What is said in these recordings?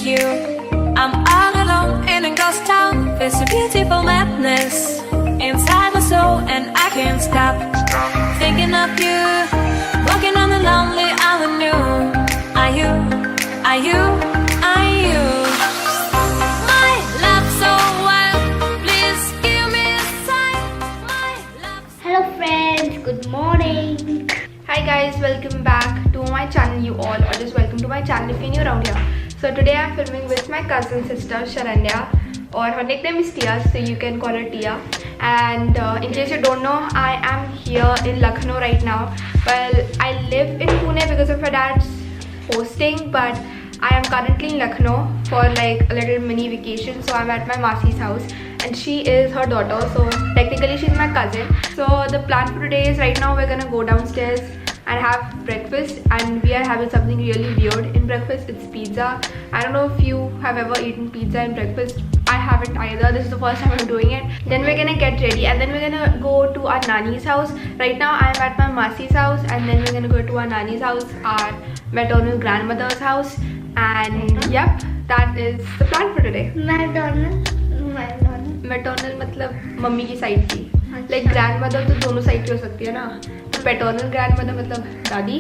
you. I'm all alone in a ghost town. There's a beautiful madness inside my soul, and I can't stop thinking of you. Walking on the lonely avenue. Are you? Are you? Are you? My love so wild. Please give me a sign. My love. Hello friends, good morning. Hi guys, welcome back to my channel, you all, or just welcome to my channel if you're new around here. So today I'm filming with my cousin sister Sharanya, or her nickname is Tia, so you can call her Tia. And in case you don't know, I am here in Lucknow right now. Well, I live in Pune because of my dad's posting, but I am currently in Lucknow for like a little mini vacation. So I'm at my Masi's house and she is her daughter, so technically she's my cousin. So the plan for today is right now we're gonna go downstairs and have breakfast, and we are having something really weird in breakfast. It's pizza. I don't know if you have ever eaten pizza in breakfast. I haven't either. This is the first time I'm doing it. Then we're gonna get ready and then we're gonna go to our Nani's house. Right now I'm at my Masi's house, and then we're gonna go to our Nani's house, our maternal grandmother's house. And yep, that is the plan for today. McDonald Maternal मतलब मम्मी की side की, like grandmother तो दोनों side की हो सकती है ना. तो paternal grandmother मतलब दादी,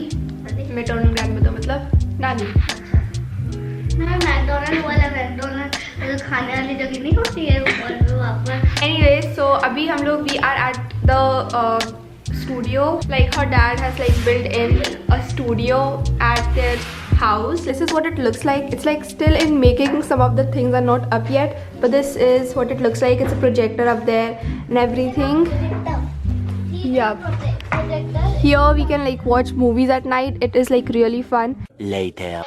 maternal grandmother मतलब नानी. मैं मैकडॉनल्ड वाला मैकडॉनल्ड खाने वाली जगह नहीं होती है और वहाँ पर. Anyway, so अभी हम लोग we are at the studio. Like her dad has like built in a studio at their house. This is what it looks like. It's like still in making. Some of the things are not up yet, but this is what it looks like. It's a projector up there and everything. Yup. Here we can like watch movies at night. It is like really fun. Later.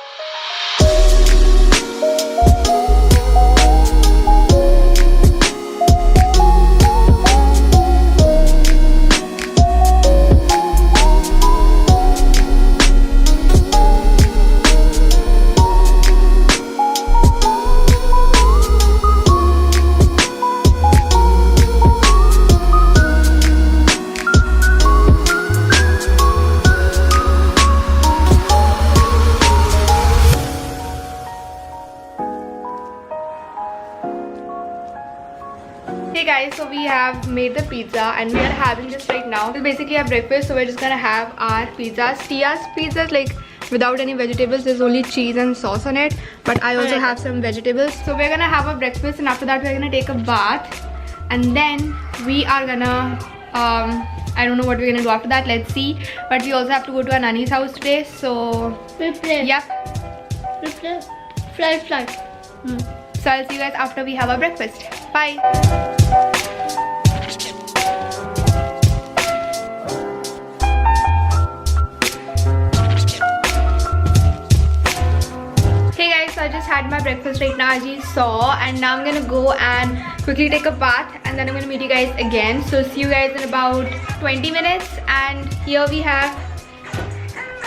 Hey guys, so we have made the pizza and we are having this right now. It's basically our breakfast, so we're just gonna have our pizzas. Tia's pizza is like without any vegetables. There's only cheese and sauce on it, but I also have some vegetables. So we're gonna have a breakfast, and after that we're gonna take a bath, and then we are gonna I don't know what we're gonna do after that. Let's see. But we also have to go to our Nani's house today, so Prepare. Fly. So I'll see you guys after we have our breakfast. Bye. Hey guys, so I just had my breakfast right now, as you saw, and now I'm gonna go and quickly take a bath, and then I'm gonna meet you guys again. So see you guys in about 20 minutes. And here we have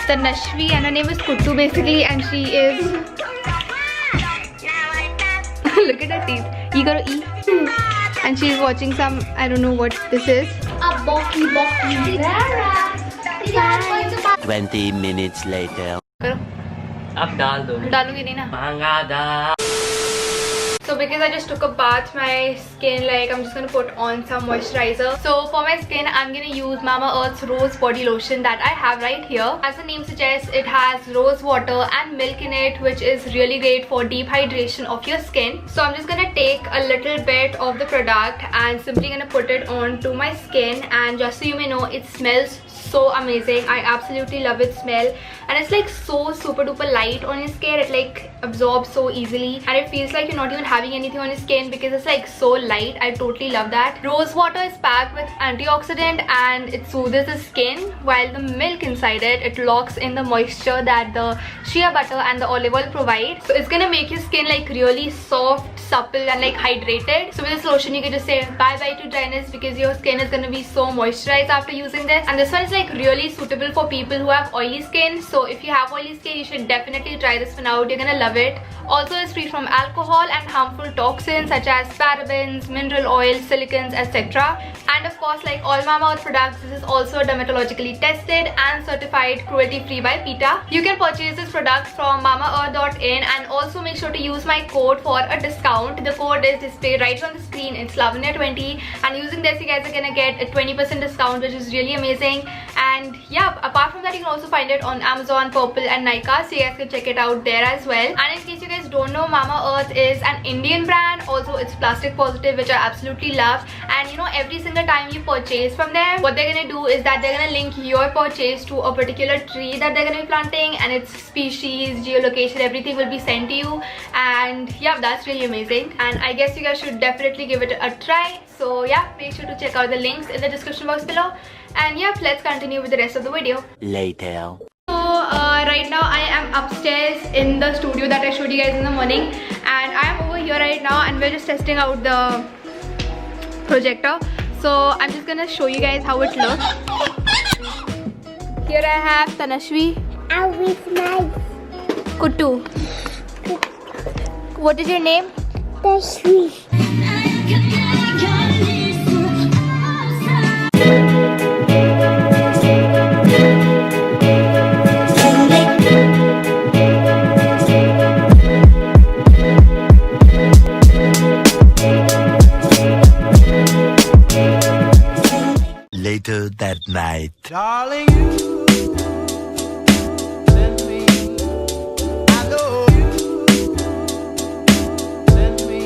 Tanashvi, and her name is Kuttu basically, and she is look at her teeth. You gotta eat. And she's watching some, I don't know what this is. A boki. 20 minutes later. करो. अब डाल दो. डालूंगी नहीं ना. महंगा दा. So because I just took a bath, my skin, like I'm just gonna put on some moisturizer. So for my skin, I'm gonna use Mamaearth's Rose Body Lotion that I have right here. As the name suggests, it has rose water and milk in it, which is really great for deep hydration of your skin. So I'm just gonna take a little bit of the product and simply gonna put it onto my skin. And just so you may know, it smells so amazing. I absolutely love its smell, and it's like so super duper light on your skin. It like absorbs so easily, and it feels like you're not even having anything on your skin because it's like so light. I totally love that. Rose water is packed with antioxidant and it soothes the skin, while the milk inside it locks in the moisture that the shea butter and the olive oil provide. So it's gonna make your skin like really soft, supple, and like hydrated. So with this lotion, you can just say bye bye to dryness because your skin is gonna be so moisturized after using this. And this one is like really suitable for people who have oily skin. So if you have oily skin, you should definitely try this one out. You're gonna love it. Also, it's free from alcohol and harmful toxins such as parabens, mineral oil, silicons, etc. And of course, like all Mamaearth products, this is also dermatologically tested and certified cruelty-free by PETA. You can purchase this product from mamaearth.in, and also make sure to use my code for a discount. The code is displayed right on the screen. It's Lavanya20, and using this you guys are gonna get a 20% discount, which is really amazing. And yeah, apart from that, you can also find it on Amazon, Purple and Nykaa, so you guys can check it out there as well. And in case you guys don't know, Mamaearth is an Indian brand. Also, it's plastic positive, which I absolutely love. And you know, every single time you purchase from them, what they're gonna do is that they're gonna link your purchase to a particular tree that they're gonna be planting, and its species, geolocation, everything will be sent to you. And yeah, that's really amazing, and I guess you guys should definitely give it a try. So yeah, make sure to check out the links in the description box below. And yeah, let's continue with the rest of the video. Later. So right now I am upstairs in the studio that I showed you guys in the morning, and I am over here right now, and we're just testing out the projector. So I'm just gonna show you guys how it looks. Here I have Tanashvi. Kuttu. What is your name? Later that night. Darling, you send me, I know you send me,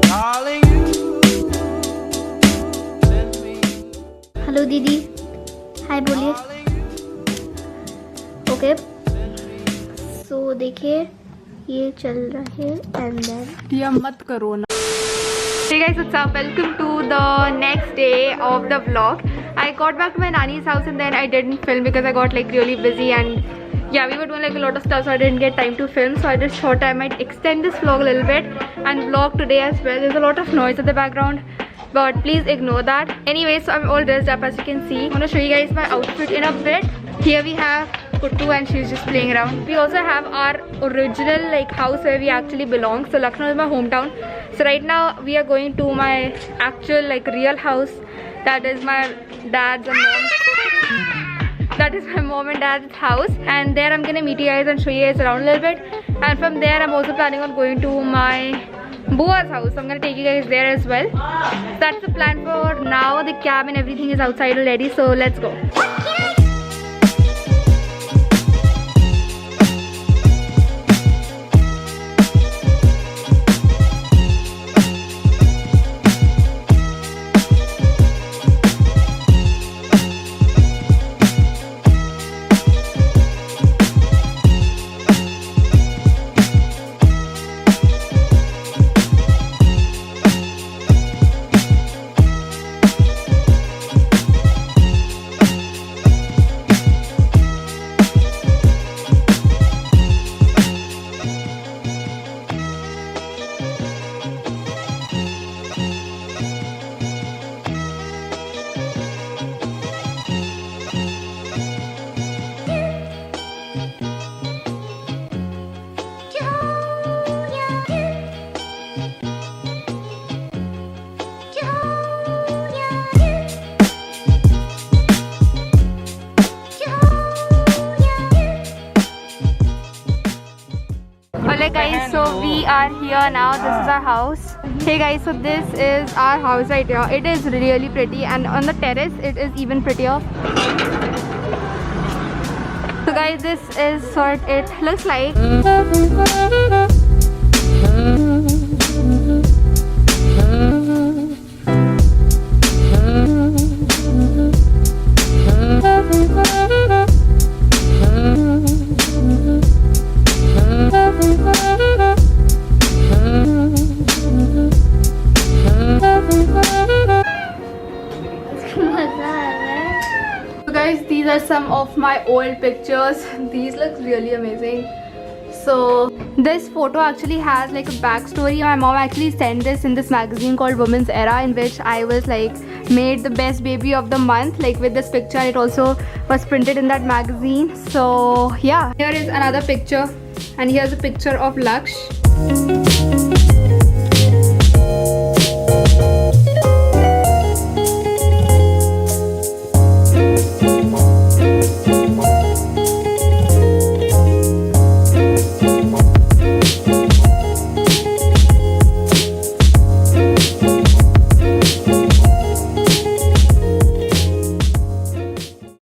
darling, you send me, hello दीदी, हाय बोलिए. Okay, सो देखिए ये चल रहा है and then ये मत करो ना. Hey guys, what's up? Welcome to the next day of the vlog. I got back to my nanny's house and then I didn't film because I got like really busy, and yeah, we were doing like a lot of stuff, so I didn't get time to film. So I just thought I might extend this vlog a little bit and vlog today as well. There's a lot of noise in the background, but please ignore that. Anyway, so I'm all dressed up as you can see. I'm gonna show you guys my outfit in a bit. Here we have Kuttu, and she's just playing around. We also have our original like house where we actually belong. So Lucknow is my hometown. So right now we are going to my actual like real house. That is my dad's and mom's. That is my mom and dad's house. And there I'm gonna meet you guys and show you guys around a little bit. And from there I'm also planning on going to my Bua's house. So I'm gonna take you guys there as well. So that's the plan for now. The cab and everything is outside already. So let's go. Alright guys, so we are here now. This is our house. Hey guys, so this is our house right here. It is really pretty, and on the terrace it is even prettier. So guys, this is what it looks like. So guys, these are some of my old pictures. These look really amazing. So this photo actually has like a backstory. My mom actually sent this in this magazine called Women's Era, in which I was like made the best baby of the month, like with this picture. It also was printed in that magazine. So yeah, here is another picture And here's a picture of Laksh.